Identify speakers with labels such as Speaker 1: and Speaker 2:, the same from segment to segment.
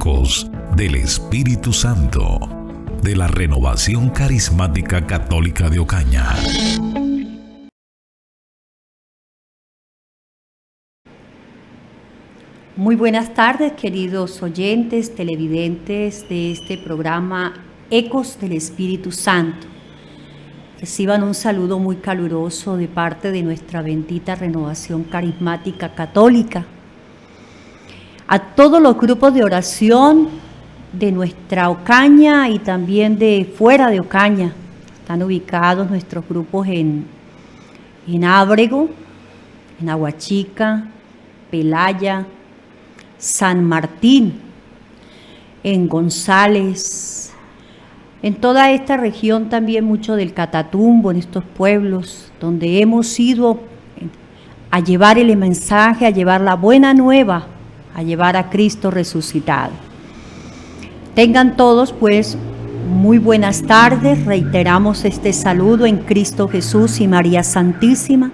Speaker 1: Ecos del Espíritu Santo, de la Renovación Carismática Católica de Ocaña.
Speaker 2: Muy buenas tardes, queridos oyentes, televidentes de este programa Ecos del Espíritu Santo. Reciban un saludo muy caluroso de parte de nuestra bendita Renovación Carismática Católica. A todos los grupos de oración de nuestra Ocaña y también de fuera de Ocaña. Están ubicados nuestros grupos en Ábrego, en Aguachica, Pelaya, San Martín, en González, en toda esta región también mucho del Catatumbo, en estos pueblos donde hemos ido a llevar el mensaje, a llevar la buena nueva, a llevar a Cristo resucitado. Tengan todos pues muy buenas tardes, reiteramos este saludo en Cristo Jesús y María Santísima,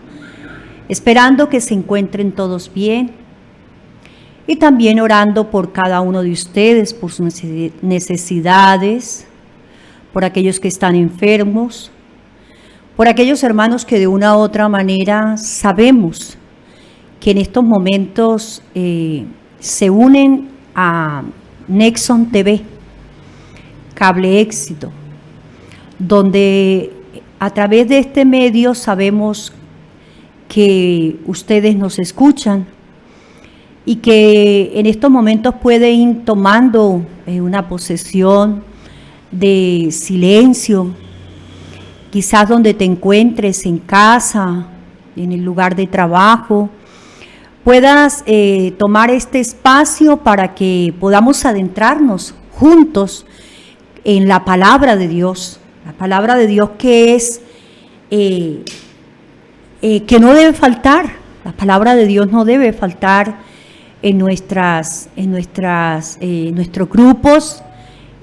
Speaker 2: esperando que se encuentren todos bien. Y también orando por cada uno de ustedes, por sus necesidades, por aquellos que están enfermos, por aquellos hermanos que de una u otra manera sabemos que en estos momentos se unen a Nexon TV, Cable Éxito, donde a través de este medio sabemos que ustedes nos escuchan, y que en estos momentos pueden ir tomando una posesión de silencio, quizás donde te encuentres, en casa, en el lugar de trabajo, puedas tomar este espacio para que podamos adentrarnos juntos en la palabra de Dios, que es, que no debe faltar, la palabra de Dios no debe faltar en nuestros grupos,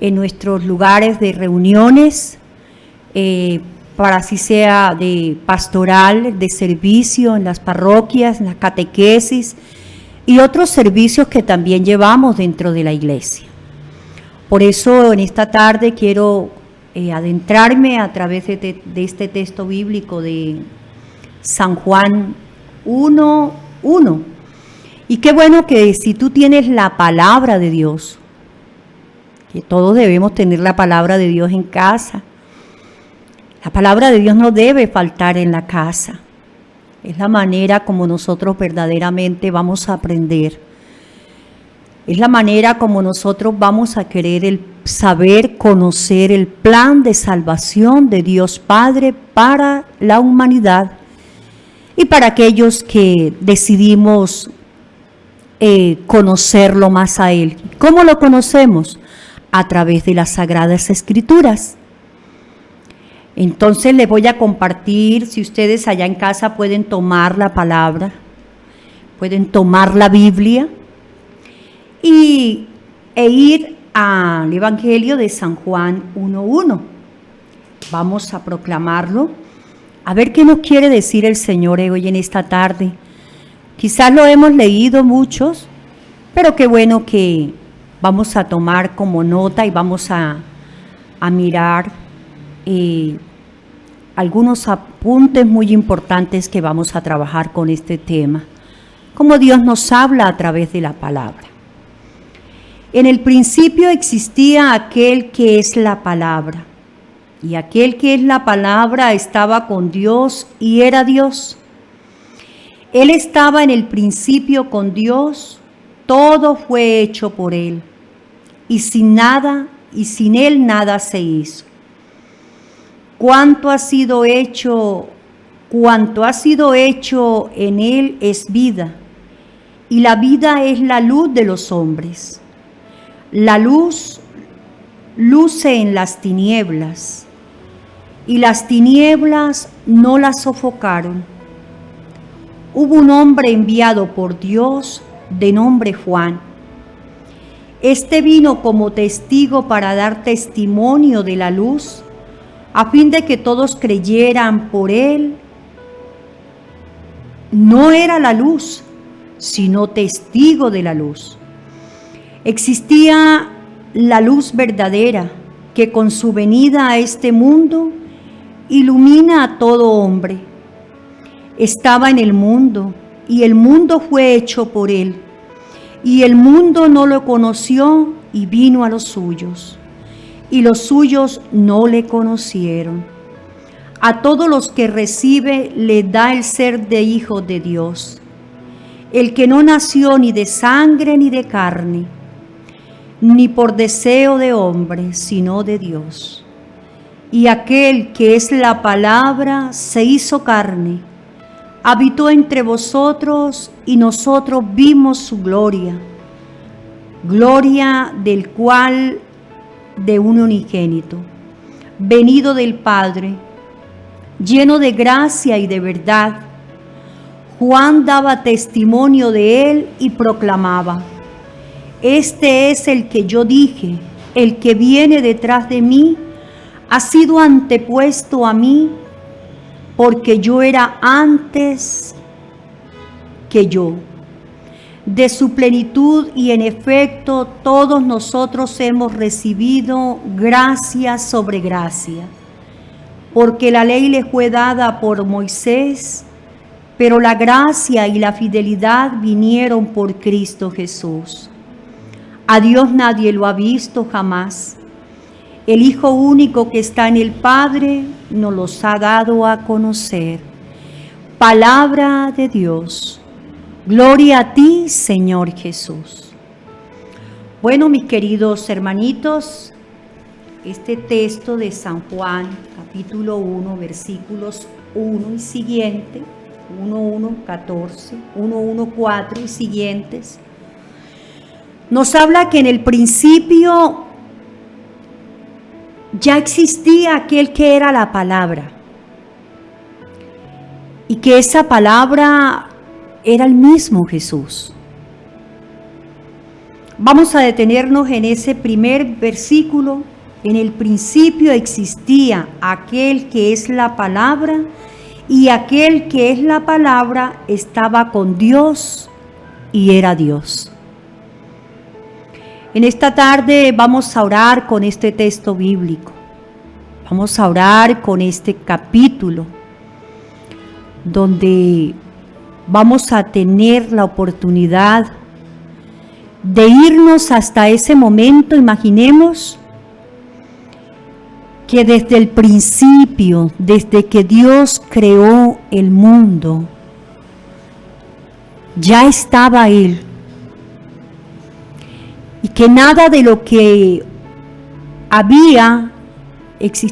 Speaker 2: en nuestros lugares de reuniones, para así sea de pastoral, de servicio en las parroquias, en las catequesis y otros servicios que también llevamos dentro de la iglesia. Por eso en esta tarde quiero adentrarme a través de este texto bíblico de San Juan 1:1. Y qué bueno que si tú tienes la palabra de Dios, que todos debemos tener la palabra de Dios en casa. La palabra de Dios no debe faltar en la casa. Es la manera como nosotros verdaderamente vamos a aprender. Es la manera como nosotros vamos a querer saber, conocer el plan de salvación de Dios Padre para la humanidad y para aquellos que decidimos conocerlo más a Él. ¿Cómo lo conocemos? A través de las Sagradas Escrituras. Entonces les voy a compartir, si ustedes allá en casa pueden tomar la palabra, pueden tomar la Biblia e ir al Evangelio de San Juan 1:1. Vamos a proclamarlo, a ver qué nos quiere decir el Señor hoy en esta tarde. Quizás lo hemos leído muchos, pero qué bueno que vamos a tomar como nota y vamos a mirar algunos apuntes muy importantes que vamos a trabajar con este tema. Cómo Dios nos habla a través de la palabra. En el principio existía aquel que es la palabra, y aquel que es la palabra estaba con Dios y era Dios. Él estaba en el principio con Dios, todo fue hecho por Él, y sin Él nada se hizo. Cuanto ha sido hecho en Él es vida, y la vida es la luz de los hombres. La luz luce en las tinieblas, y las tinieblas no la sofocaron. Hubo un hombre enviado por Dios de nombre Juan. Este vino como testigo para dar testimonio de la luz, a fin de que todos creyeran por él. No era la luz, sino testigo de la luz. Existía la luz verdadera que con su venida a este mundo ilumina a todo hombre. Estaba en el mundo y el mundo fue hecho por él, y el mundo no lo conoció y vino a los suyos, y los suyos no le conocieron. A todos los que recibe le da el ser de hijos de Dios, el que no nació ni de sangre ni de carne, ni por deseo de hombre, sino de Dios. Y aquel que es la palabra se hizo carne, habitó entre vosotros y nosotros vimos su gloria, gloria del cual de un unigénito, venido del Padre, lleno de gracia y de verdad. Juan daba testimonio de él y proclamaba: este es el que yo dije, el que viene detrás de mí ha sido antepuesto a mí, porque yo era antes que yo. De su plenitud, y en efecto todos nosotros hemos recibido gracia sobre gracia, porque la ley le fue dada por Moisés, pero la gracia y la fidelidad vinieron por Cristo Jesús. A Dios nadie lo ha visto jamás. El Hijo único que está en el Padre nos los ha dado a conocer. Palabra de Dios. Gloria a ti, Señor Jesús. Bueno, mis queridos hermanitos, este texto de San Juan, capítulo 1, versículos 1 y siguiente, 1:14, 1:4 y siguientes, nos habla que en el principio ya existía aquel que era la palabra, y que esa palabra era el mismo Jesús. Vamos a detenernos en ese primer versículo. En el principio existía aquel que es la palabra, y aquel que es la palabra estaba con Dios y era Dios. En esta tarde vamos a orar con este texto bíblico. Vamos a orar con este capítulo, donde vamos a tener la oportunidad de irnos hasta ese momento. Imaginemos que desde el principio, desde que Dios creó el mundo, ya estaba Él, y que nada de lo que había,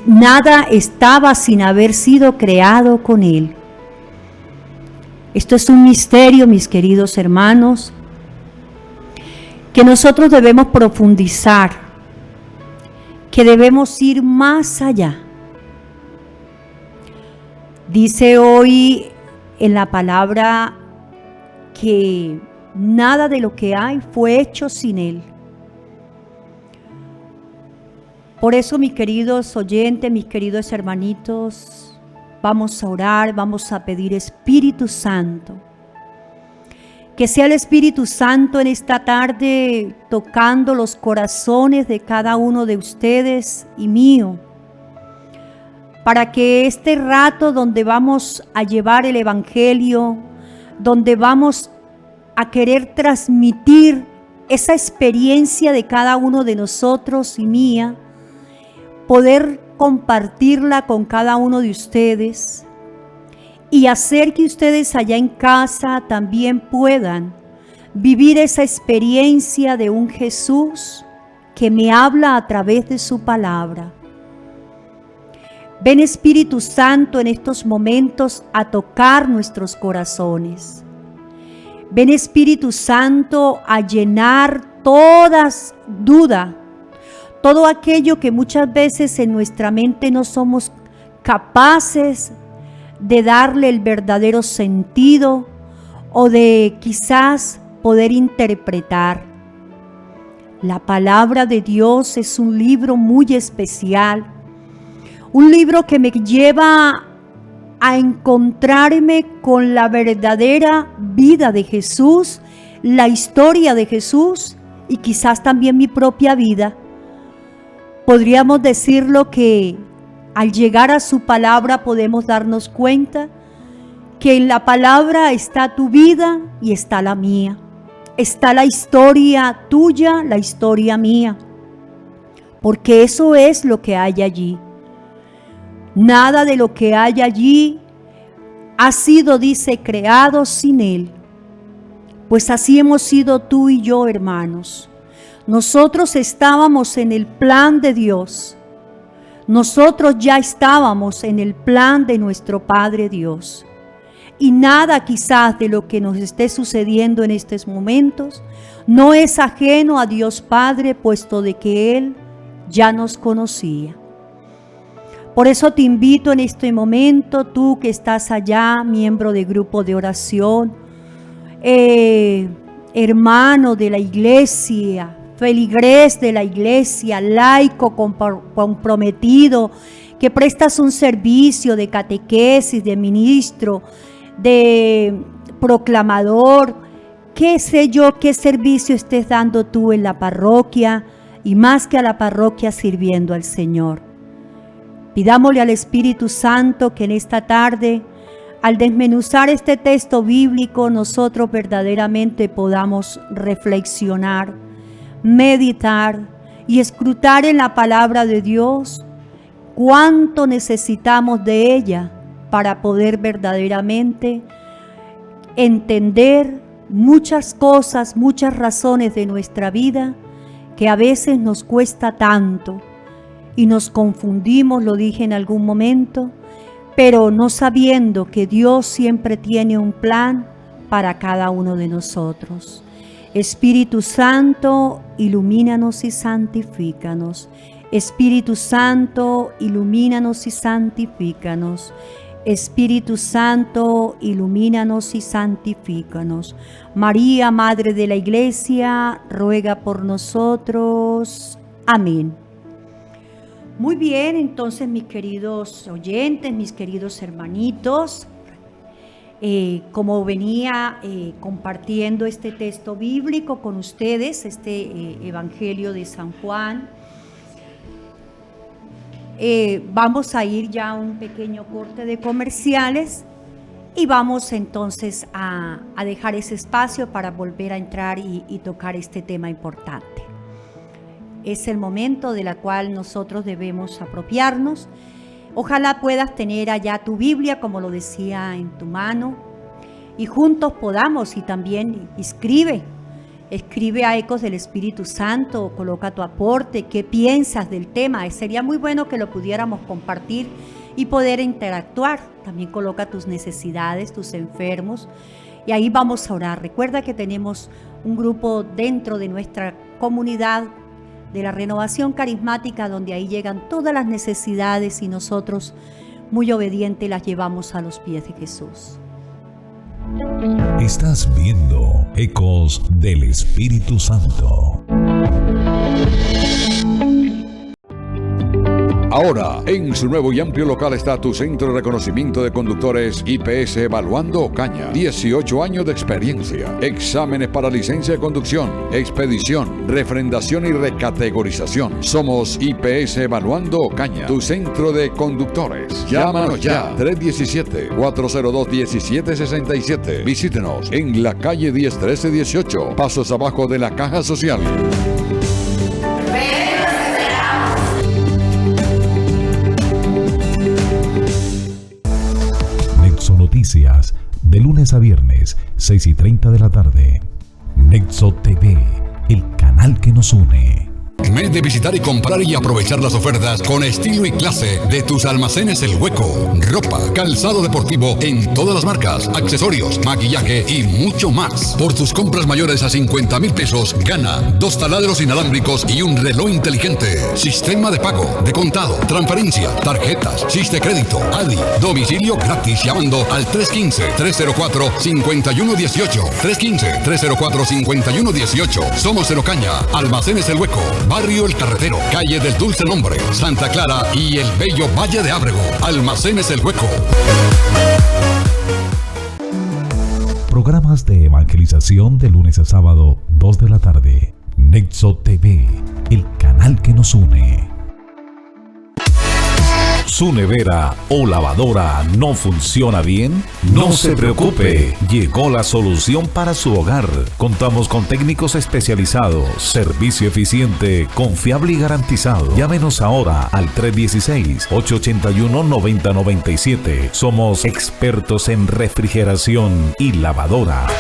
Speaker 2: nada estaba sin haber sido creado con Él. Esto es un misterio, mis queridos hermanos, que nosotros debemos profundizar, que debemos ir más allá. Dice hoy en la palabra que nada de lo que hay fue hecho sin Él. Por eso, mis queridos oyentes, mis queridos hermanitos, vamos a orar, vamos a pedir Espíritu Santo. Que sea el Espíritu Santo en esta tarde tocando los corazones de cada uno de ustedes y mío, para que este rato donde vamos a llevar el Evangelio, donde vamos a querer transmitir esa experiencia de cada uno de nosotros y mía, poder compartirla con cada uno de ustedes y hacer que ustedes allá en casa también puedan vivir esa experiencia de un Jesús que me habla a través de su palabra. Ven, Espíritu Santo, en estos momentos a tocar nuestros corazones. Ven, Espíritu Santo, a llenar todas dudas, todo aquello que muchas veces en nuestra mente no somos capaces de darle el verdadero sentido o de quizás poder interpretar. La palabra de Dios es un libro muy especial, un libro que me lleva a encontrarme con la verdadera vida de Jesús, la historia de Jesús y quizás también mi propia vida, podríamos decirlo que al llegar a su palabra podemos darnos cuenta que en la palabra está tu vida y está la mía. Está la historia tuya, la historia mía. Porque eso es lo que hay allí. Nada de lo que hay allí ha sido, dice, creado sin Él. Pues así hemos sido tú y yo, hermanos. Nosotros estábamos en el plan de Dios. Nosotros ya estábamos en el plan de nuestro Padre Dios. Y nada quizás de lo que nos esté sucediendo en estos momentos no es ajeno a Dios Padre, puesto de que Él ya nos conocía. Por eso te invito en este momento, tú que estás allá, miembro de grupo de oración, hermano de la iglesia, feligrés de la iglesia, laico comprometido, que prestas un servicio de catequesis, de ministro, de proclamador, qué sé yo, qué servicio estés dando tú en la parroquia y más que a la parroquia sirviendo al Señor. Pidámosle al Espíritu Santo que en esta tarde, al desmenuzar este texto bíblico, nosotros verdaderamente podamos reflexionar, meditar y escrutar en la palabra de Dios cuánto necesitamos de ella para poder verdaderamente entender muchas cosas, muchas razones de nuestra vida que a veces nos cuesta tanto y nos confundimos, lo dije en algún momento, pero no sabiendo que Dios siempre tiene un plan para cada uno de nosotros. Espíritu Santo, ilumínanos y santifícanos. Espíritu Santo, ilumínanos y santifícanos. Espíritu Santo, ilumínanos y santifícanos. María, Madre de la Iglesia, ruega por nosotros. Amén. Muy bien, entonces mis queridos oyentes, mis queridos hermanitos, como venía compartiendo este texto bíblico con ustedes, este Evangelio de San Juan, vamos a ir ya a un pequeño corte de comerciales y vamos entonces a dejar ese espacio para volver a entrar y tocar este tema importante. Es el momento de la cual nosotros debemos apropiarnos. Ojalá puedas tener allá tu Biblia, como lo decía, en tu mano, y juntos podamos, y también escribe a Ecos del Espíritu Santo, coloca tu aporte, qué piensas del tema. Sería muy bueno que lo pudiéramos compartir y poder interactuar. También coloca tus necesidades, tus enfermos, y ahí vamos a orar. Recuerda que tenemos un grupo dentro de nuestra comunidad de la Renovación Carismática, donde ahí llegan todas las necesidades y nosotros, muy obedientes, las llevamos a los pies de Jesús.
Speaker 1: Estás viendo Ecos del Espíritu Santo.
Speaker 3: Ahora, en su nuevo y amplio local está tu Centro de Reconocimiento de Conductores IPS Evaluando Ocaña. 18 años de experiencia. Exámenes para licencia de conducción, expedición, refrendación y recategorización. Somos IPS Evaluando Ocaña, tu centro de conductores. Llámanos ya, 317-402-1767. Visítenos en la calle 1013-18, pasos abajo de la Caja Social.
Speaker 1: Noticias, de lunes a viernes, 6:30 de la tarde. Nexo TV, el canal que nos une.
Speaker 4: En vez de visitar y comprar y aprovechar las ofertas con estilo y clase de tus almacenes El Hueco. Ropa, calzado deportivo en todas las marcas, accesorios, maquillaje y mucho más. Por tus compras mayores a 50,000 pesos, gana 2 taladros inalámbricos y un reloj inteligente. Sistema de pago, de contado, transferencia, tarjetas, chiste crédito, ADI, domicilio gratis llamando al 315-304-5118. 315-304-5118. Somos El Ocaña, Almacenes El Hueco. Barrio El Carretero, calle del Dulce Nombre, Santa Clara y el bello Valle de Ábrego. Almacenes El Hueco.
Speaker 1: Programas de evangelización de lunes a sábado, 2 de la tarde. Nexo TV, el canal que nos une. ¿Su nevera o lavadora no funciona bien? No se preocupe, llegó la solución para su hogar. Contamos con técnicos especializados, servicio eficiente, confiable y garantizado. Llámenos ahora al 316-881-9097. Somos expertos en refrigeración y lavadoras.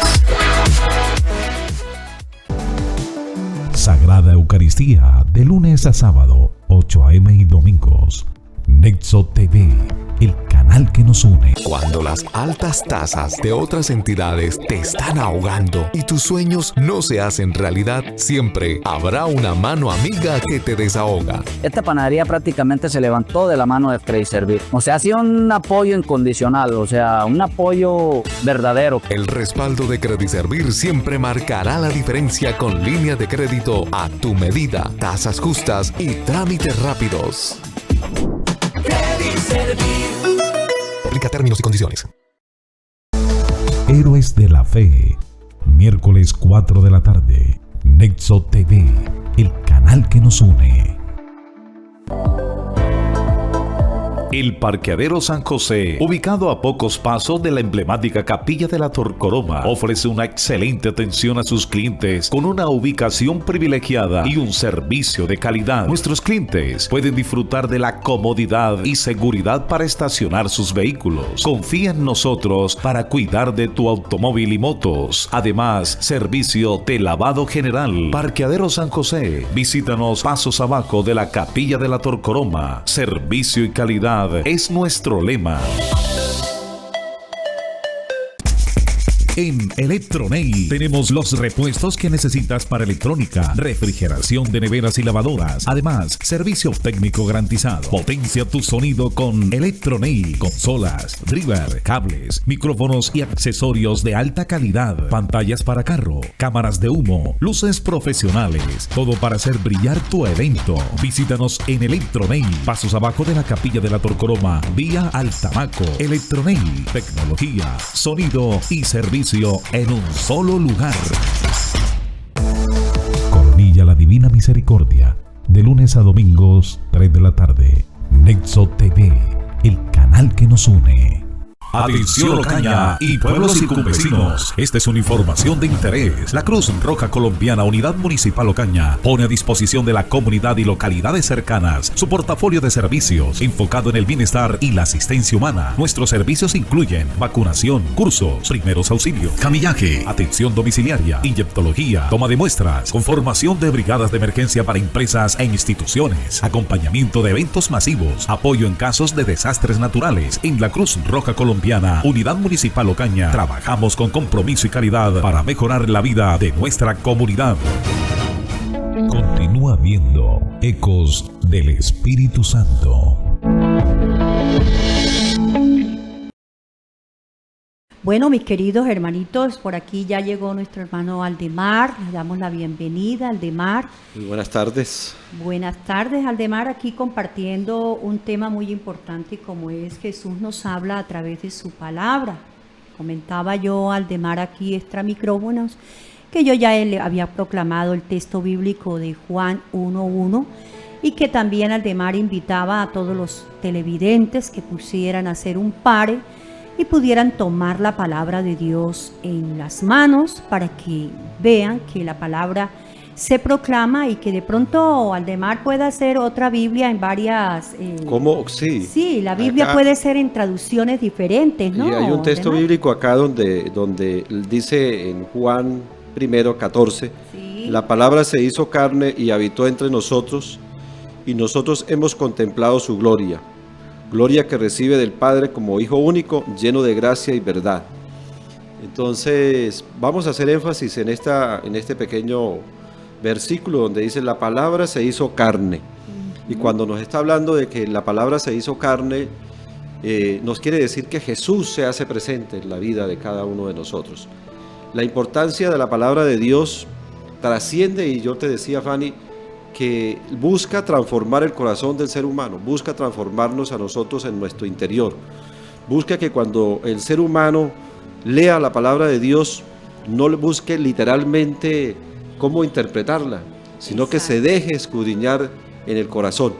Speaker 1: Sagrada Eucaristía, de lunes a sábado, 8 a.m. y domingos. Nexo TV, el canal que nos une.
Speaker 5: Cuando las altas tasas de otras entidades te están ahogando y tus sueños no se hacen realidad, siempre habrá una mano amiga que te desahoga.
Speaker 6: Esta panadería prácticamente se levantó de la mano de Crediservice. O sea, ha sido un apoyo incondicional, o sea, un apoyo verdadero.
Speaker 5: El respaldo de Crediservice siempre marcará la diferencia con líneas de crédito a tu medida, tasas justas y trámites rápidos. Aplica términos y condiciones.
Speaker 1: Héroes de la Fe, miércoles 4 de la tarde. Nexo TV, el canal que nos une. El Parqueadero San José, ubicado a pocos pasos de la emblemática Capilla de la Torcoroma, ofrece una excelente atención a sus clientes con una ubicación privilegiada y un servicio de calidad. Nuestros clientes pueden disfrutar de la comodidad y seguridad para estacionar sus vehículos. Confía en nosotros para cuidar de tu automóvil y motos. Además, servicio de lavado general. Parqueadero San José, visítanos pasos abajo de la Capilla de la Torcoroma. Servicio y calidad es nuestro lema. En Electronail tenemos los repuestos que necesitas para electrónica, refrigeración de neveras y lavadoras. Además, servicio técnico garantizado. Potencia tu sonido con Electronail. Consolas, driver, cables, micrófonos y accesorios de alta calidad. Pantallas para carro, cámaras de humo, luces profesionales. Todo para hacer brillar tu evento. Visítanos en Electronail, pasos abajo de la Capilla de la Torcoroma, vía Altamaco. Electronail, tecnología, sonido y servicio en un solo lugar. Coronilla La Divina Misericordia, de lunes a domingos, 3 de la tarde. Nexo TV, el canal que nos une. Atención Ocaña y pueblos circunvecinos, esta es una información de interés. La Cruz Roja Colombiana Unidad Municipal Ocaña pone a disposición de la comunidad y localidades cercanas su portafolio de servicios enfocado en el bienestar y la asistencia humana. Nuestros servicios incluyen vacunación, cursos, primeros auxilios, camillaje, atención domiciliaria, inyectología, toma de muestras, conformación de brigadas de emergencia para empresas e instituciones, acompañamiento de eventos masivos, apoyo en casos de desastres naturales. En la Cruz Roja Colombiana Unidad Municipal Ocaña trabajamos con compromiso y calidad para mejorar la vida de nuestra comunidad. Continúa viendo Ecos del Espíritu Santo.
Speaker 2: Bueno, mis queridos hermanitos, por aquí ya llegó nuestro hermano Aldemar. Le damos la bienvenida, Aldemar.
Speaker 7: Muy buenas tardes.
Speaker 2: Buenas tardes, Aldemar, aquí compartiendo un tema muy importante como es Jesús nos habla a través de su palabra. Comentaba yo, Aldemar, aquí extra micrófonos, que yo ya le había proclamado el texto bíblico de Juan 1:1 y que también Aldemar invitaba a todos los televidentes que pusieran a hacer un pare y pudieran tomar la palabra de Dios en las manos para que vean que la palabra se proclama y que de pronto Aldemar pueda hacer otra Biblia en varias...
Speaker 7: ¿Cómo? Sí.
Speaker 2: Sí, la Biblia
Speaker 7: acá
Speaker 2: puede ser en traducciones diferentes, ¿no?
Speaker 7: Y hay un texto
Speaker 2: Aldemar
Speaker 7: bíblico acá donde dice en Juan 1:14,
Speaker 2: Sí.
Speaker 7: la palabra se hizo carne y habitó entre nosotros, y nosotros hemos contemplado su gloria. Gloria que recibe del Padre como Hijo único, lleno de gracia y verdad. Entonces, vamos a hacer énfasis en este pequeño versículo donde dice, la palabra se hizo carne. Y cuando nos está hablando de que la palabra se hizo carne, nos quiere decir que Jesús se hace presente en la vida de cada uno de nosotros. La importancia de la palabra de Dios trasciende, y yo te decía, Fanny, que busca transformar el corazón del ser humano, busca transformarnos a nosotros en nuestro interior, busca que cuando el ser humano lea la palabra de Dios, no le busque literalmente cómo interpretarla, sino que se deje escudriñar en el corazón.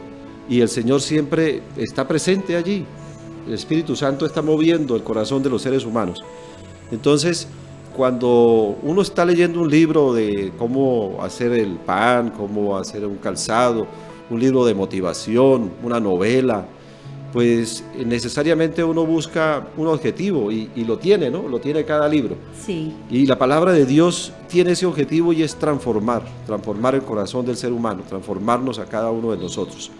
Speaker 7: Y el Señor siempre está presente allí. El Espíritu Santo está moviendo el corazón de los seres humanos. Entonces, cuando uno está leyendo un libro de cómo hacer el pan, cómo hacer un calzado, un libro de motivación, una novela, pues necesariamente uno busca un objetivo y lo tiene, ¿no? Lo tiene cada libro.
Speaker 2: Sí.
Speaker 7: Y la palabra de Dios tiene ese objetivo y es transformar el corazón del ser humano, transformarnos a cada uno de nosotros.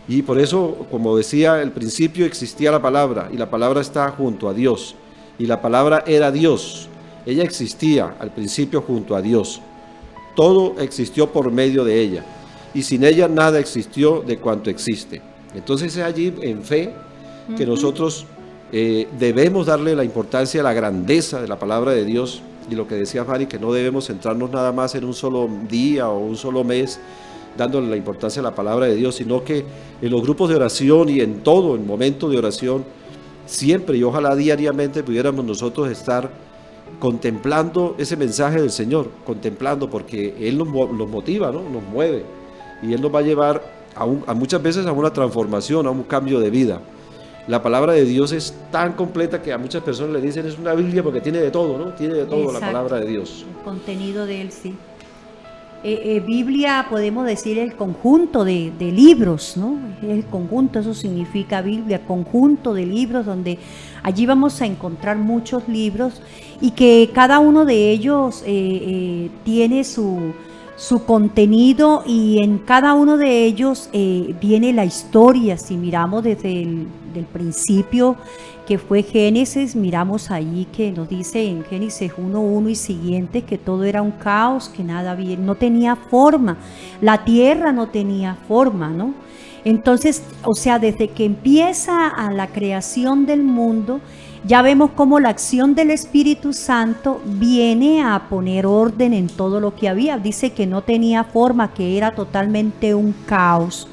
Speaker 7: Y por eso, como decía al principio, existía la palabra y la palabra está junto a Dios. Y la palabra era Dios. Ella existía al principio junto a Dios. Todo existió por medio de ella. Y sin ella nada existió de cuanto existe. Entonces es allí en fe que nosotros debemos darle la importancia a la grandeza de la palabra de Dios. Y lo que decía Fanny, que no debemos centrarnos nada más en un solo día o un solo mes dándole la importancia a la palabra de Dios, sino que en los grupos de oración y en todo, en momentos de oración, siempre y ojalá diariamente pudiéramos nosotros estar contemplando ese mensaje del Señor, contemplando, porque Él nos motiva, ¿no? Nos mueve, y Él nos va a llevar a muchas veces a una transformación, a un cambio de vida. La palabra de Dios es tan completa que a muchas personas le dicen es una Biblia porque tiene de todo, ¿no? Tiene de todo. Exacto. La palabra de Dios.
Speaker 2: El contenido de Él, sí. Biblia, podemos decir, el conjunto de libros, ¿no? El conjunto, eso significa Biblia, conjunto de libros, donde allí vamos a encontrar muchos libros y que cada uno de ellos tiene su contenido, y en cada uno de ellos viene la historia. Si miramos desde el principio, que fue Génesis, miramos allí que nos dice en Génesis 1:1 y siguiente que todo era un caos, que nada bien, no tenía forma, la tierra no tenía forma, ¿no? Entonces, o sea, desde que empieza a la creación del mundo, ya vemos cómo la acción del Espíritu Santo viene a poner orden en todo lo que había. Dice que no tenía forma, que era totalmente un caos.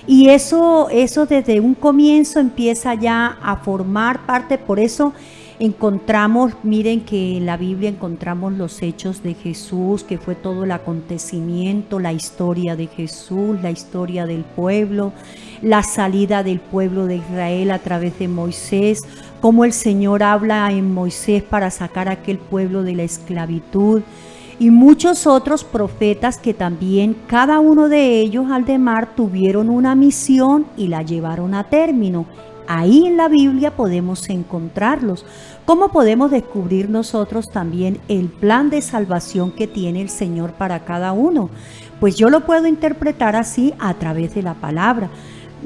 Speaker 2: Y eso desde un comienzo empieza ya a formar parte. Por eso encontramos, miren que en la Biblia encontramos los hechos de Jesús, que fue todo el acontecimiento, la historia de Jesús, la historia del pueblo, la salida del pueblo de Israel a través de Moisés, cómo el Señor habla en Moisés para sacar a aquel pueblo de la esclavitud, y muchos otros profetas que también cada uno de ellos, Aldemar, tuvieron una misión y la llevaron a término. Ahí en la Biblia podemos encontrarlos. ¿Cómo podemos descubrir nosotros también el plan de salvación que tiene el Señor para cada uno? Pues yo lo puedo interpretar así a través de la palabra.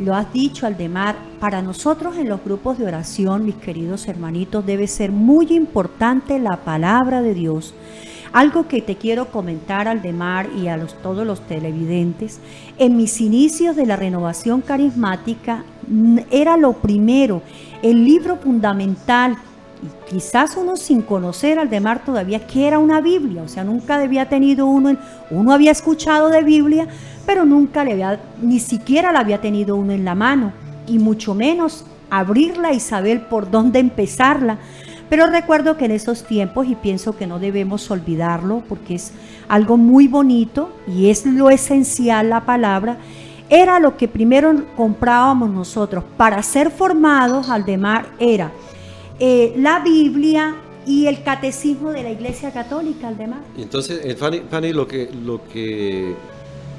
Speaker 2: Lo has dicho, Aldemar, para nosotros en los grupos de oración, mis queridos hermanitos, debe ser muy importante la palabra de Dios. Algo que te quiero comentar, Aldemar, y a todos los televidentes: en mis inicios de la renovación carismática era lo primero, el libro fundamental, y quizás uno sin conocer, Aldemar, todavía que era una Biblia, o sea, nunca había tenido uno había escuchado de Biblia, pero nunca ni siquiera la había tenido uno en la mano, y mucho menos abrirla y saber por dónde empezarla. Pero recuerdo que en esos tiempos, y pienso que no debemos olvidarlo porque es algo muy bonito y es lo esencial, la palabra, era lo que primero comprábamos nosotros para ser formados, Aldemar, era la Biblia y el catecismo de la Iglesia Católica, Aldemar.
Speaker 7: Entonces, Fanny, lo que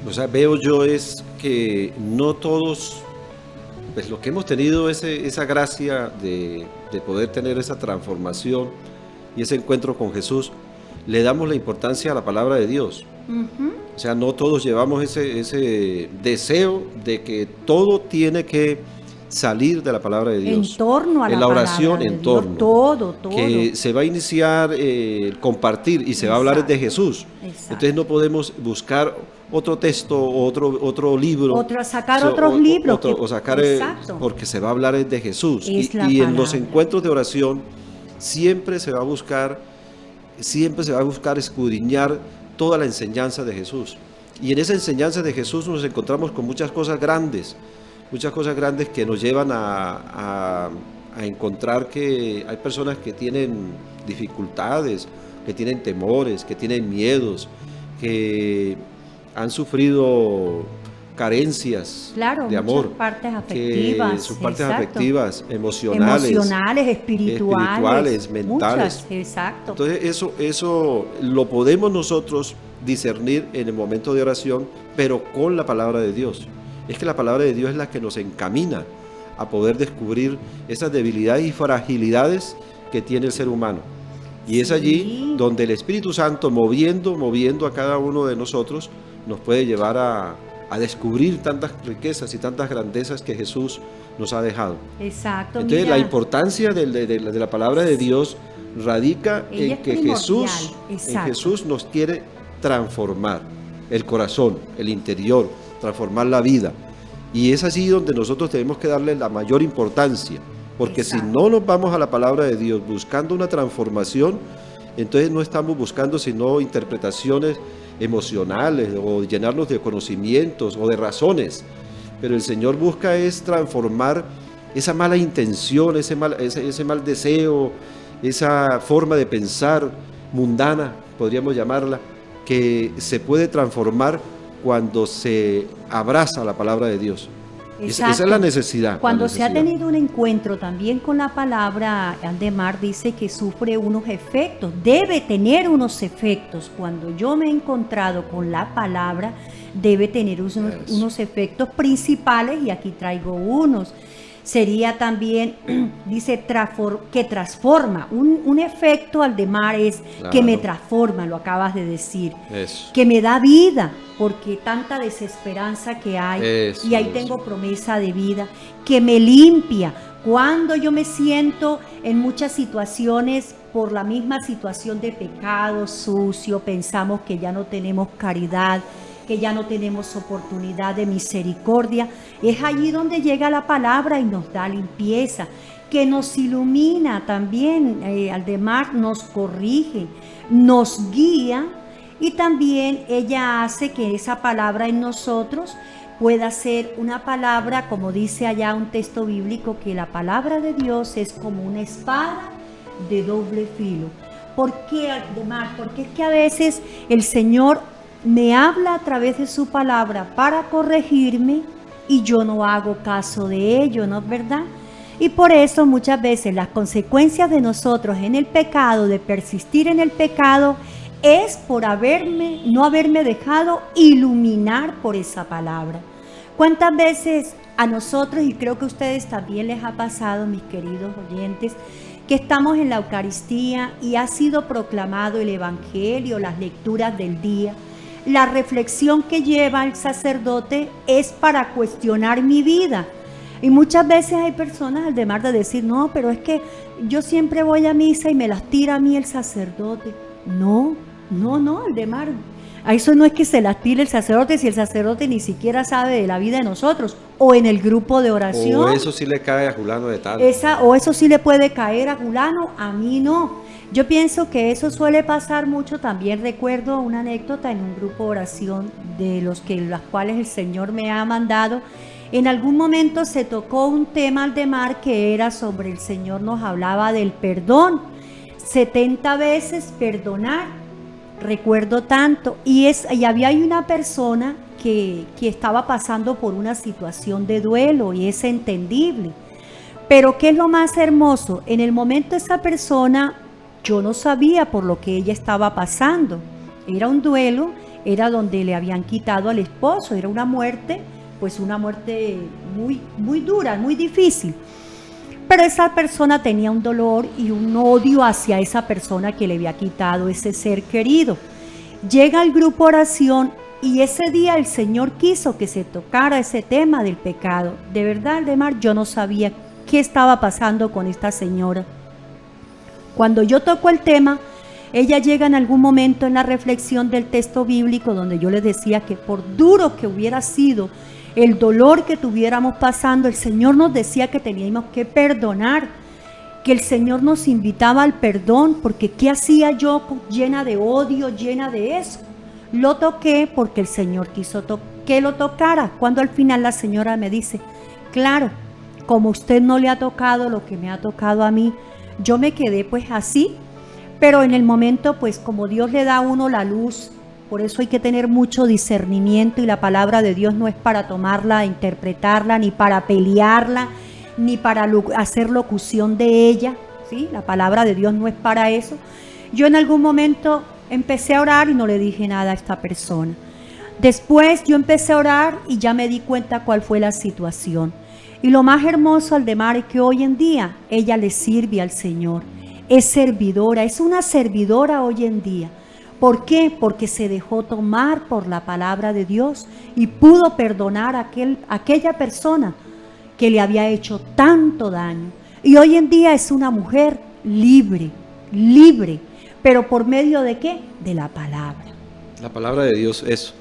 Speaker 7: o sea, veo yo es que no todos, pues los que hemos tenido esa gracia de poder tener esa transformación y ese encuentro con Jesús, le damos la importancia a la palabra de Dios. Uh-huh. O sea, no todos llevamos ese deseo de que todo tiene que salir de la palabra de Dios.
Speaker 2: En torno a la
Speaker 7: oración, en torno.
Speaker 2: Todo.
Speaker 7: Que se va a iniciar compartir y se va a hablar de Jesús. Exacto. Entonces no podemos buscar otro texto, otro libro.
Speaker 2: Sacar otros libros.
Speaker 7: Porque se va a hablar de Jesús. Y en los encuentros de oración siempre se va a buscar escudriñar toda la enseñanza de Jesús. Y en esa enseñanza de Jesús nos encontramos con muchas cosas grandes que nos llevan a encontrar que hay personas que tienen dificultades, que tienen temores, que tienen miedos, que han sufrido carencias
Speaker 2: Claro,
Speaker 7: de amor,
Speaker 2: muchas partes
Speaker 7: que
Speaker 2: afectivas.
Speaker 7: sus partes
Speaker 2: exacto.
Speaker 7: afectivas, emocionales,
Speaker 2: espirituales,
Speaker 7: mentales.
Speaker 2: Muchas, exacto.
Speaker 7: Entonces eso lo podemos nosotros discernir en el momento de oración, pero con la palabra de Dios. Es que la palabra de Dios es la que nos encamina a poder descubrir esas debilidades y fragilidades que tiene el ser humano. Y es allí donde el Espíritu Santo, moviendo a cada uno de nosotros, nos puede llevar a descubrir tantas riquezas y tantas grandezas que Jesús nos ha dejado.
Speaker 2: Exacto.
Speaker 7: Entonces,
Speaker 2: mira,
Speaker 7: la importancia de la palabra de Dios radica
Speaker 2: Ella
Speaker 7: en que
Speaker 2: es primordial,
Speaker 7: Jesús nos quiere transformar el corazón, el interior, transformar la vida. Y es allí donde nosotros tenemos que darle la mayor importancia, porque
Speaker 2: Exacto.
Speaker 7: si no nos vamos a la palabra de Dios buscando una transformación, entonces no estamos buscando sino interpretaciones emocionales o llenarnos de conocimientos o de razones, pero el Señor busca es transformar esa mala intención, ese mal deseo, esa forma de pensar mundana, podríamos llamarla, que se puede transformar cuando se abraza la palabra de Dios. Esa es la necesidad.
Speaker 2: Cuando
Speaker 7: la
Speaker 2: se ha
Speaker 7: necesidad.
Speaker 2: tenido un encuentro también con la palabra, Aldemar dice que sufre unos efectos, debe tener unos efectos. Cuando yo me he encontrado con la palabra, debe tener unos efectos principales, y aquí traigo unos. Sería también, dice, que transforma. Un efecto, Aldemar, es
Speaker 7: Claro.
Speaker 2: que me transforma, lo acabas de decir.
Speaker 7: Eso.
Speaker 2: Que me da vida, porque tanta desesperanza que hay,
Speaker 7: Eso,
Speaker 2: y ahí
Speaker 7: eso.
Speaker 2: tengo promesa de vida, que me limpia. Cuando yo me siento en muchas situaciones por la misma situación de pecado sucio, pensamos que ya no tenemos caridad, que ya no tenemos oportunidad de misericordia, es allí donde llega la palabra y nos da limpieza, que nos ilumina también, Aldemar, nos corrige, nos guía, y también ella hace que esa palabra en nosotros pueda ser una palabra, como dice allá un texto bíblico, que la palabra de Dios es como una espada de doble filo. ¿Por qué, Aldemar? Porque es que a veces el Señor me habla a través de su palabra para corregirme y yo no hago caso de ello, ¿no es verdad? Y por eso muchas veces las consecuencias de nosotros en el pecado, de persistir en el pecado, es por no haberme dejado iluminar por esa palabra. ¿Cuántas veces a nosotros, y creo que a ustedes también les ha pasado, mis queridos oyentes, que estamos en la Eucaristía y ha sido proclamado el Evangelio, las lecturas del día? La reflexión que lleva el sacerdote es para cuestionar mi vida. Y muchas veces hay personas, Aldemar, de decir, no, pero es que yo siempre voy a misa y me las tira a mí el sacerdote. No, Aldemar. A eso no es que se las tire el sacerdote, si el sacerdote ni siquiera sabe de la vida de nosotros, o en el grupo de oración.
Speaker 7: O eso sí le cae a fulano de tal.
Speaker 2: O eso sí le puede caer a fulano, a mí no. Yo pienso que eso suele pasar mucho. También recuerdo una anécdota en un grupo de oración de las cuales el Señor me ha mandado. En algún momento se tocó un tema, Aldemar, que era sobre el Señor nos hablaba del perdón. 70 veces perdonar. Recuerdo tanto. Y había una persona que estaba pasando por una situación de duelo, y es entendible. Pero ¿qué es lo más hermoso? En el momento esa persona, yo no sabía por lo que ella estaba pasando. Era un duelo, era donde le habían quitado al esposo, era una muerte, pues una muerte muy, muy dura, muy difícil. Pero esa persona tenía un dolor y un odio hacia esa persona que le había quitado ese ser querido. Llega al grupo oración y ese día el Señor quiso que se tocara ese tema del pecado. De verdad, Aldemar, yo no sabía qué estaba pasando con esta señora. Cuando yo toco el tema, ella llega en algún momento en la reflexión del texto bíblico donde yo les decía que por duro que hubiera sido el dolor que tuviéramos pasando, el Señor nos decía que teníamos que perdonar, que el Señor nos invitaba al perdón, porque ¿qué hacía yo llena de odio, llena de eso? Lo toqué porque el Señor quiso que lo tocara, cuando al final la señora me dice, claro, como usted no le ha tocado lo que me ha tocado a mí, yo me quedé pues así, pero en el momento pues como Dios le da a uno la luz por eso hay que tener mucho discernimiento y la palabra de Dios no es para tomarla, interpretarla, ni para pelearla, ni para hacer locución de ella, ¿sí? La palabra de Dios no es para eso. Yo en algún momento empecé a orar y no le dije nada a esta persona. Después yo empecé a orar y ya me di cuenta cuál fue la situación. Y lo más hermoso, Aldemar, es que hoy en día ella le sirve al Señor. Es servidora, es una servidora hoy en día. ¿Por qué? Porque se dejó tomar por la palabra de Dios y pudo perdonar a aquella persona que le había hecho tanto daño. Y hoy en día es una mujer libre, libre. ¿Pero por medio de qué? De la palabra.
Speaker 7: La palabra de Dios, eso.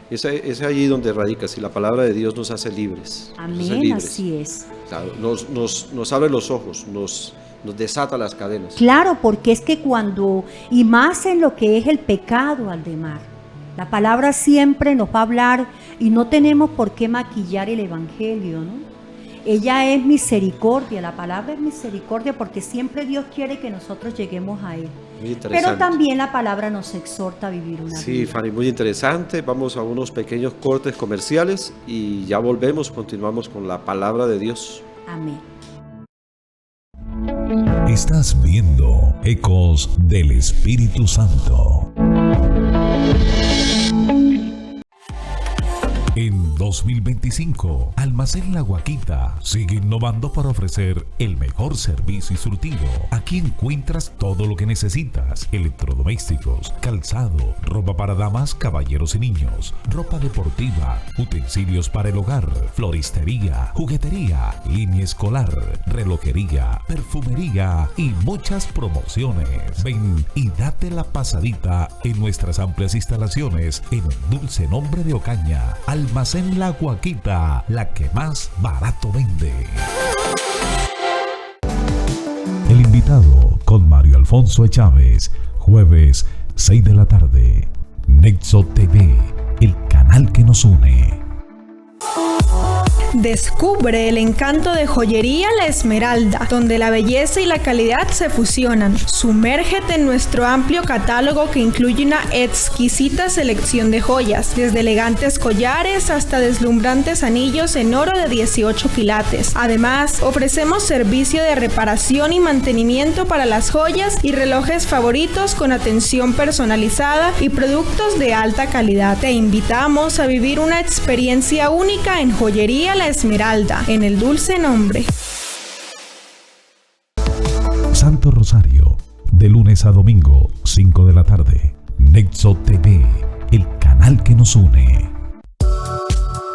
Speaker 7: Es allí donde radica. Si la palabra de Dios nos hace libres.
Speaker 2: Amén, así es.
Speaker 7: Claro, nos abre los ojos, nos desata las cadenas.
Speaker 2: Claro, porque es que cuando, y más en lo que es el pecado, Aldemar, la palabra siempre nos va a hablar y no tenemos por qué maquillar el evangelio, ¿no? Ella es misericordia, la palabra es misericordia porque siempre Dios quiere que nosotros lleguemos a Él.
Speaker 7: Muy interesante.
Speaker 2: Pero también la palabra nos exhorta a vivir una vida.
Speaker 7: Sí, Fanny, muy interesante. Vamos a unos pequeños cortes comerciales y ya volvemos, continuamos con la palabra de Dios.
Speaker 2: Amén.
Speaker 1: Estás viendo Ecos del Espíritu Santo. En 2025, Almacén La Guaquita sigue innovando para ofrecer el mejor servicio y surtido. Aquí encuentras todo lo que necesitas: electrodomésticos, calzado, ropa para damas, caballeros y niños, ropa deportiva, utensilios para el hogar, floristería, juguetería, línea escolar, relojería, perfumería y muchas promociones. Ven y date la pasadita en nuestras amplias instalaciones en el dulce nombre de Ocaña. Almacén La Guaquita, la que más barato vende. El invitado con Mario Alfonso Chávez, jueves 6 de la tarde. Nexo TV, el canal que nos une.
Speaker 8: Descubre el encanto de Joyería La Esmeralda, donde la belleza y la calidad se fusionan. Sumérgete en nuestro amplio catálogo que incluye una exquisita selección de joyas, desde elegantes collares hasta deslumbrantes anillos en oro de 18 quilates. Además, ofrecemos servicio de reparación y mantenimiento para las joyas y relojes favoritos con atención personalizada y productos de alta calidad. Te invitamos a vivir una experiencia única en Joyería La Esmeralda, en el dulce nombre.
Speaker 1: Santo Rosario, de lunes a domingo, 5 de la tarde. Nexo TV, el canal que nos une.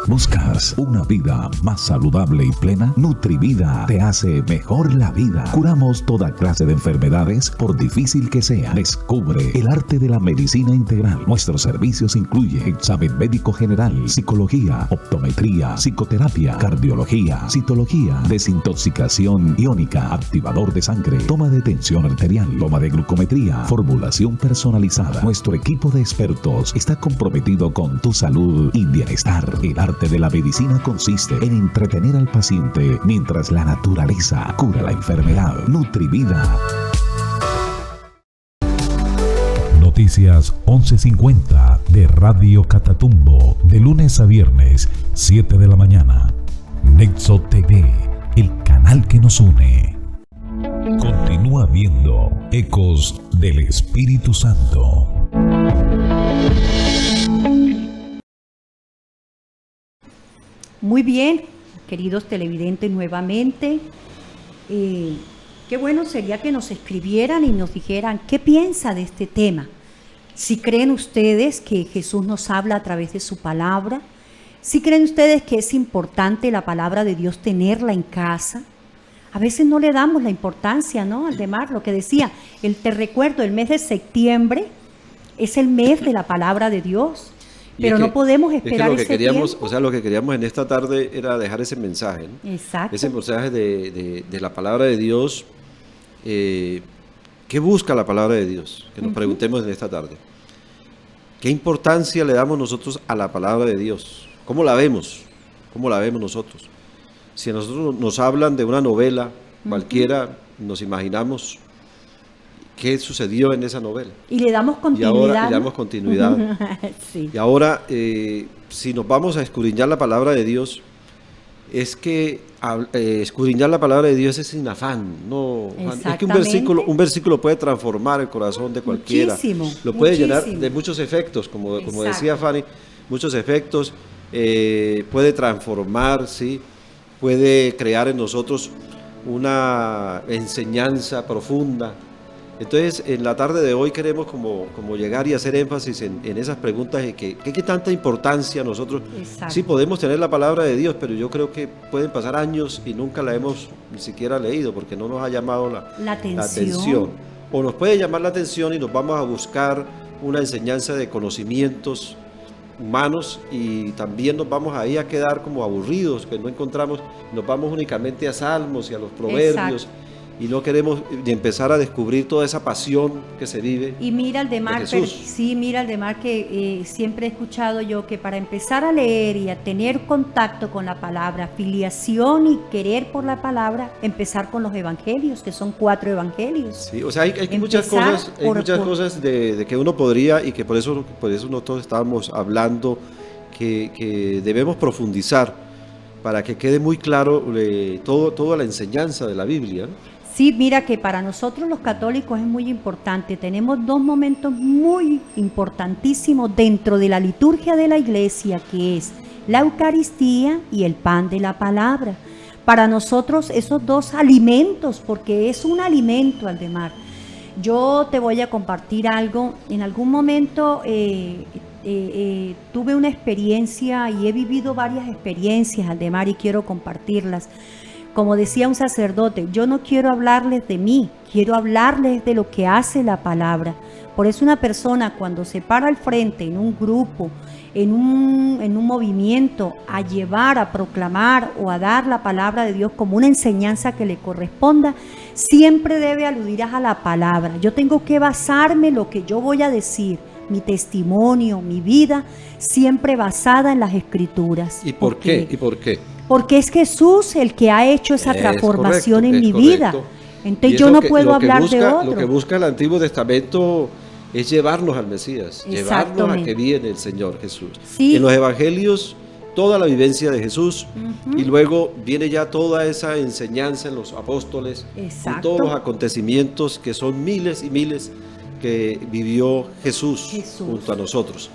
Speaker 1: ¿Buscas una vida más saludable y plena? Nutrivida te hace mejor la vida. Curamos toda clase de enfermedades, por difícil que sea. Descubre el arte de la medicina integral. Nuestros servicios incluyen examen médico general, psicología, optometría, psicoterapia, cardiología, citología, desintoxicación iónica, activador de sangre, toma de tensión arterial, toma de glucometría, formulación personalizada. Nuestro equipo de expertos está comprometido con tu salud y bienestar. El arte de la medicina consiste en entretener al paciente mientras la naturaleza cura la enfermedad. Nutrivida. Noticias 11:50 de Radio Catatumbo, de lunes a viernes, 7 de la mañana. Nexo TV, el canal que nos une. Continúa viendo Ecos del Espíritu Santo.
Speaker 2: Muy bien, queridos televidentes, nuevamente, qué bueno sería que nos escribieran y nos dijeran qué piensa de este tema. Si creen ustedes que Jesús nos habla a través de su palabra, si creen ustedes que es importante la palabra de Dios tenerla en casa. A veces no le damos la importancia, ¿no? Aldemar, lo que decía, te recuerdo, el mes de septiembre es el mes de la palabra de Dios. Pero no podemos esperar ese tiempo.
Speaker 7: O sea, lo que queríamos en esta tarde era dejar ese mensaje, ¿no?
Speaker 2: Exacto.
Speaker 7: Ese mensaje de la palabra de Dios. ¿Qué busca la palabra de Dios? Que nos preguntemos en esta tarde. ¿Qué importancia le damos nosotros a la palabra de Dios? ¿Cómo la vemos? ¿Cómo la vemos nosotros? Si a nosotros nos hablan de una novela cualquiera, nos imaginamos qué sucedió en esa novela.
Speaker 2: Y le damos
Speaker 7: Y
Speaker 2: continuidad.
Speaker 7: ahora le damos continuidad.
Speaker 2: Sí.
Speaker 7: Y ahora, si nos vamos a escudriñar la palabra de Dios, es que escudriñar la palabra de Dios es sin afán, no. Es que un versículo puede transformar el corazón de cualquiera.
Speaker 2: Muchísimo,
Speaker 7: lo puede llenar
Speaker 2: muchísimo.
Speaker 7: de muchos efectos, como
Speaker 2: Exacto.
Speaker 7: decía Fanny, muchos efectos. Puede transformar, ¿sí? Puede crear en nosotros una enseñanza profunda. Entonces, en la tarde de hoy queremos como llegar y hacer énfasis en esas preguntas de qué tanta importancia nosotros.
Speaker 2: Exacto.
Speaker 7: Sí, podemos tener la palabra de Dios, pero yo creo que pueden pasar años y nunca la hemos ni siquiera leído porque no nos ha llamado la atención. O nos puede llamar la atención y nos vamos a buscar una enseñanza de conocimientos humanos y también nos vamos ahí a quedar como aburridos, que no encontramos, nos vamos únicamente a salmos y a los proverbios.
Speaker 2: Exacto.
Speaker 7: Y no queremos empezar a descubrir toda esa pasión que se vive.
Speaker 2: Y mira el de Mar, mira el de Mar que siempre he escuchado yo que para empezar a leer y a tener contacto con la palabra, filiación y querer por la palabra, empezar con los evangelios, que son 4 evangelios.
Speaker 7: Sí, o sea, hay muchas cosas de que uno podría, y que por eso nosotros estábamos hablando que debemos profundizar para que quede muy claro toda la enseñanza de la Biblia, ¿no?
Speaker 2: Sí, mira que para nosotros los católicos es muy importante. Tenemos 2 momentos muy importantísimos dentro de la liturgia de la iglesia, que es la Eucaristía y el pan de la palabra. Para nosotros esos 2 alimentos, porque es un alimento, Aldemar. Yo te voy a compartir algo. En algún momento tuve una experiencia y he vivido varias experiencias, Aldemar, y quiero compartirlas. Como decía un sacerdote, yo no quiero hablarles de mí, quiero hablarles de lo que hace la palabra. Por eso una persona cuando se para al frente en un grupo, en un movimiento, a llevar, a proclamar o a dar la palabra de Dios como una enseñanza que le corresponda, siempre debe aludir a la palabra. Yo tengo que basarme en lo que yo voy a decir, mi testimonio, mi vida, siempre basada en las Escrituras.
Speaker 7: ¿Y por qué?
Speaker 2: Porque es Jesús el que ha hecho esa transformación en mi vida. Entonces yo no puedo hablar de otro.
Speaker 7: Lo que busca el Antiguo Testamento es llevarnos al Mesías, llevarnos a que viene el Señor Jesús.
Speaker 2: Sí.
Speaker 7: En los evangelios, toda la vivencia de Jesús, y luego viene ya toda esa enseñanza en los apóstoles, en todos los acontecimientos que son miles y miles que vivió Jesús junto a nosotros.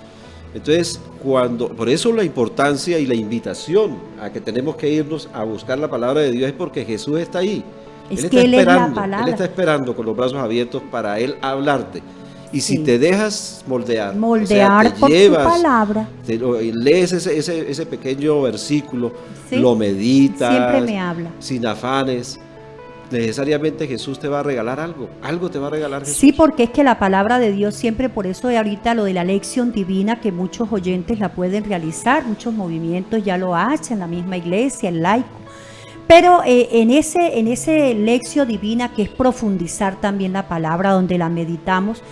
Speaker 7: Entonces, por eso la importancia y la invitación a que tenemos que irnos a buscar la palabra de Dios es porque Jesús está ahí.
Speaker 2: Él es la palabra.
Speaker 7: Él está esperando con los brazos abiertos para Él hablarte. Y si te dejas moldear
Speaker 2: o sea, por su palabra,
Speaker 7: lees ese pequeño versículo, lo meditas,
Speaker 2: siempre me habla.
Speaker 7: Sin afanes, necesariamente Jesús te va a regalar algo te va a regalar Jesús.
Speaker 2: Sí, porque es que la palabra de Dios siempre, por eso ahorita lo de la lección divina, que muchos oyentes la pueden realizar, muchos movimientos ya lo hacen, la misma iglesia, el laico, pero en ese lección divina, que es profundizar también la palabra, donde la meditamos,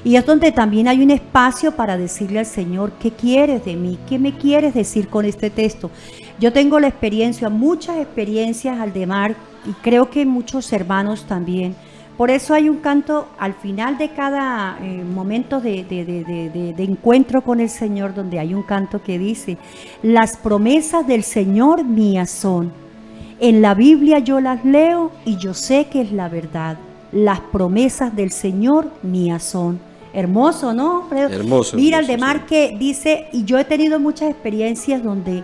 Speaker 2: y es donde también hay un espacio para decirle al Señor, ¿qué quieres de mí? ¿Qué me quieres decir con este texto? Yo tengo la experiencia, muchas experiencias, Aldemar, y creo que muchos hermanos también. Por eso hay un canto al final de cada momento de encuentro con el Señor, donde hay un canto que dice: las promesas del Señor mías son. En la Biblia yo las leo y yo sé que es la verdad. Las promesas del Señor mías son. Hermoso, ¿no?
Speaker 7: Hermoso.
Speaker 2: Mira, Aldemar, que dice, y yo he tenido muchas experiencias donde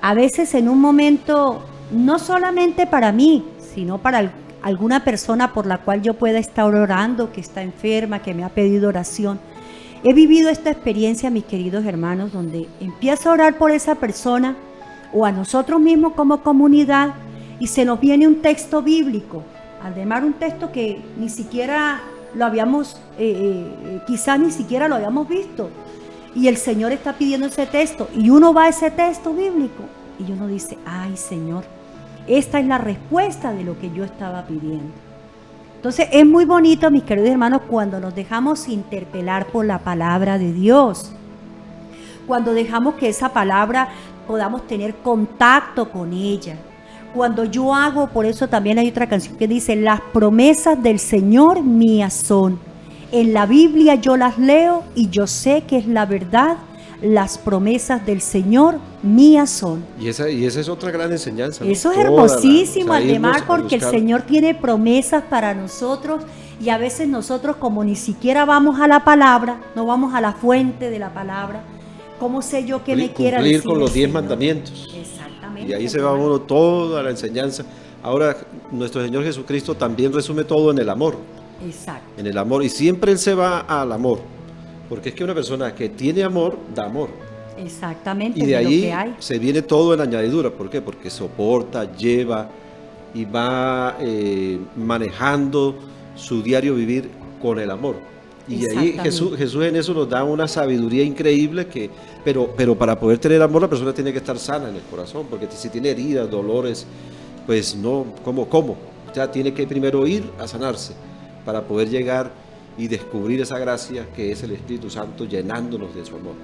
Speaker 2: a veces en un momento, no solamente para mí, sino para alguna persona por la cual yo pueda estar orando, que está enferma, que me ha pedido oración. He vivido esta experiencia, mis queridos hermanos, donde empiezo a orar por esa persona o a nosotros mismos como comunidad y se nos viene un texto bíblico. Además, un texto que ni siquiera lo habíamos, quizás ni siquiera lo habíamos visto. Y el Señor está pidiendo ese texto y uno va a ese texto bíblico y uno dice: ay, Señor, esta es la respuesta de lo que yo estaba pidiendo. Entonces es muy bonito, mis queridos hermanos, cuando nos dejamos interpelar por la palabra de Dios, cuando dejamos que esa palabra podamos tener contacto con ella, Cuando yo hago, por eso también hay otra canción que dice, las promesas del Señor mías son. En la Biblia yo las leo y yo sé que es la verdad. Las promesas del Señor mías son.
Speaker 7: Y esa es otra gran enseñanza, ¿no?
Speaker 2: Eso es
Speaker 7: Toda
Speaker 2: hermosísimo,
Speaker 7: irnos
Speaker 2: Aldemar,
Speaker 7: a
Speaker 2: porque el
Speaker 7: buscar.
Speaker 2: Señor tiene promesas para nosotros y a veces nosotros como ni siquiera vamos a la palabra, no vamos a la fuente de la palabra, ¿cómo sé yo qué me quiera
Speaker 7: Cumplir
Speaker 2: decir
Speaker 7: con los
Speaker 2: el
Speaker 7: 10
Speaker 2: Señor?
Speaker 7: mandamientos.
Speaker 2: Exactamente.
Speaker 7: Y ahí se va uno toda la enseñanza. Ahora, nuestro Señor Jesucristo también resume todo en el amor.
Speaker 2: Exacto.
Speaker 7: En el amor. Y siempre Él se va al amor. Porque es que una persona que tiene amor, da amor.
Speaker 2: Exactamente.
Speaker 7: Y de
Speaker 2: lo
Speaker 7: ahí
Speaker 2: que hay.
Speaker 7: se viene todo en añadidura. ¿Por qué? Porque soporta, lleva y va manejando su diario vivir con el amor. Y ahí Jesús en eso nos da una sabiduría increíble pero para poder tener amor la persona tiene que estar sana en el corazón, porque si tiene heridas, dolores, pues no, ¿cómo? O sea, tiene que primero ir a sanarse para poder llegar y descubrir esa gracia que es el Espíritu Santo llenándonos de su amor.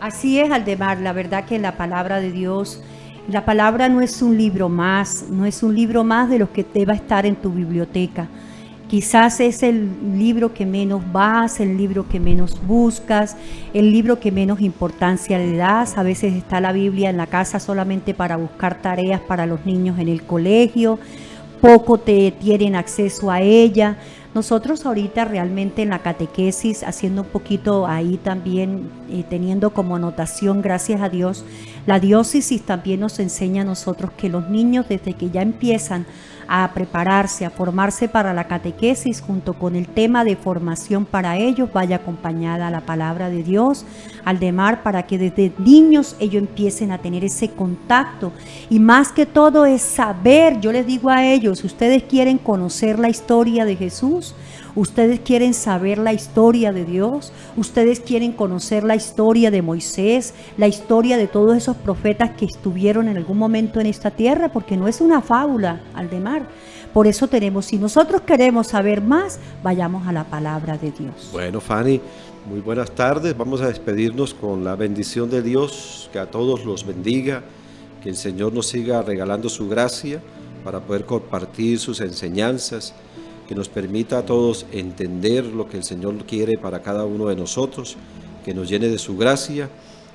Speaker 2: Así es, Aldemar, la verdad que la palabra de Dios, la palabra no es un libro más, no es un libro más de los que deba estar en tu biblioteca. Quizás es el libro que menos vas, el libro que menos buscas, el libro que menos importancia le das. A veces está la Biblia en la casa solamente para buscar tareas para los niños en el colegio, poco te tienen acceso a ella. Nosotros ahorita realmente en la catequesis, haciendo un poquito ahí también, teniendo como anotación, gracias a Dios, la diócesis también nos enseña a nosotros que los niños desde que ya empiezan a prepararse, a formarse para la catequesis, junto con el tema de formación para ellos, vaya acompañada a la palabra de Dios, Aldemar, para que desde niños ellos empiecen a tener ese contacto. Y más que todo es saber, yo les digo a ellos, ustedes quieren conocer la historia de Jesús, ustedes quieren saber la historia de Dios, ustedes quieren conocer la historia de Moisés, la historia de todos esos profetas que estuvieron en algún momento en esta tierra, porque no es una fábula, Aldemar. Por eso tenemos, si nosotros queremos saber más, vayamos a la palabra de Dios.
Speaker 7: Bueno, Fanny, muy buenas tardes. Vamos a despedirnos con la bendición de Dios, que a todos los bendiga, que el Señor nos siga regalando su gracia para poder compartir sus enseñanzas, que nos permita a todos entender lo que el Señor quiere para cada uno de nosotros, que nos llene de su gracia.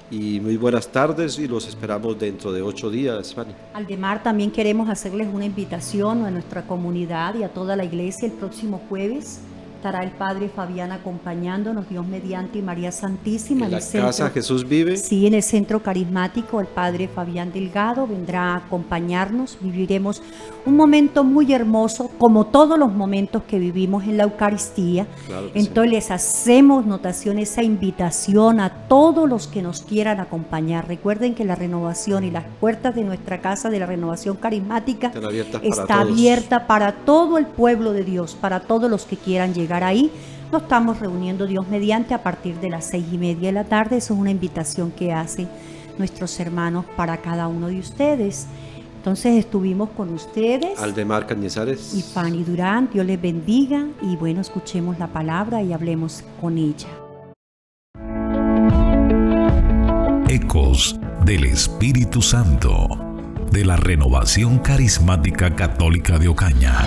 Speaker 7: Y muy buenas tardes y los esperamos dentro de 8 días, Fanny.
Speaker 2: Aldemar, también queremos hacerles una invitación a nuestra comunidad y a toda la iglesia. El próximo jueves estará el Padre Fabián acompañándonos, Dios mediante, y María Santísima.
Speaker 7: En la casa Jesús Vive.
Speaker 2: Sí, en el centro carismático, el Padre Fabián Delgado vendrá a acompañarnos. Viviremos un momento muy hermoso, como todos los momentos que vivimos en la Eucaristía.
Speaker 7: Claro que
Speaker 2: entonces
Speaker 7: sí.
Speaker 2: les hacemos notación, esa invitación a todos los que nos quieran acompañar. Recuerden que la renovación y las puertas de nuestra casa de la renovación carismática está abierta para todo el pueblo de Dios, para todos los que quieran llegar ahí. Nos estamos reuniendo, Dios mediante, a partir de las 6:30 de la tarde. Eso es una invitación que hacen nuestros hermanos para cada uno de ustedes. Entonces estuvimos con ustedes,
Speaker 7: Aldemar Cañizares
Speaker 2: y Fanny Durán. Dios les bendiga y bueno, escuchemos la palabra y hablemos con ella.
Speaker 1: Ecos del Espíritu Santo de la Renovación Carismática Católica de Ocaña.